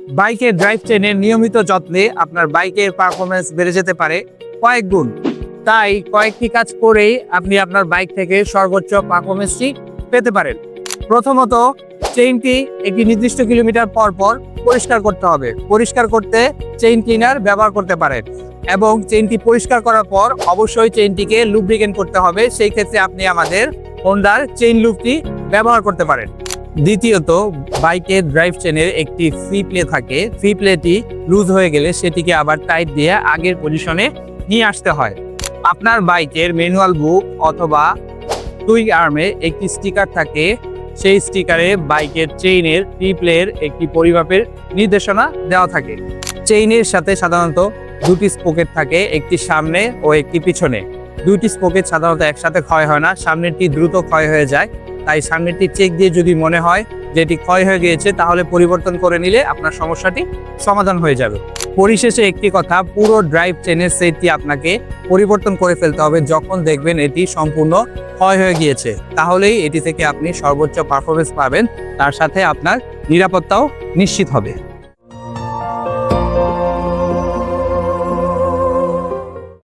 বাইকের ড্রাইভ চেনের নিয়মিত যত্নে আপনার বাইকের পারফরমেন্স বেড়ে যেতে পারে কয়েক গুণ। তাই কয়েকটি কাজ করেই আপনি আপনার বাইক থেকে সর্বোচ্চ পারফরমেন্সটি পেতে পারেন। প্রথমত, চেইনটি একটি নির্দিষ্ট কিলোমিটার পর পর পরিষ্কার করতে হবে। পরিষ্কার করতে চেইন ক্লিনার ব্যবহার করতে পারেন এবং চেইনটি পরিষ্কার করার পর অবশ্যই চেইনটিকে লুব্রিকেন্ট করতে হবে। সেই ক্ষেত্রে আপনি আমাদের হোন্ডার চেইন লুবটি ব্যবহার করতে পারেন। দ্বিতীয়ত, বাইকের ড্রাইভ চেনের একটি ফ্রি প্লে থাকে। ফ্রি প্লেটি লুজ হয়ে গেলে সেটিকে আবার টাইট দিয়ে আগের পজিশনে নিয়ে আসতে হয়। আপনার বাইকের ম্যানুয়াল বুক অথবা টুইগ আর্মে একটি স্টিকার থাকে। সেই স্টিকারে বাইকের চেইনের ফ্রি প্লের একটি পরিমাপের নির্দেশনা দেওয়া থাকে। চেইনের সাথে সাধারণত দুটি স্পোকেট থাকে, একটি সামনে ও একটি পিছনে। দুটি স্পোকেট সাধারণত একসাথে ক্ষয় হয় না, সামনেরটি দ্রুত ক্ষয় হয়ে যায়। তাই সামনেরটি চেক দিয়ে যদি মনে হয় যে এটি ক্ষয় হয়ে গিয়েছে, তাহলে পরিবর্তন করে নিলে আপনার সমস্যাটি সমাধান হয়ে যাবে। পরিশেষে একটি কথা, পুরো ড্রাইভ চেনের সেটটি আপনাকে পরিবর্তন করে ফেলতে হবে যখন দেখবেন এটি সম্পূর্ণ ক্ষয় হয়ে গিয়েছে। তাহলেই এটি থেকে আপনি সর্বোচ্চ পারফরমেন্স পাবেন, তার সাথে আপনার নিরাপত্তাও নিশ্চিত হবে।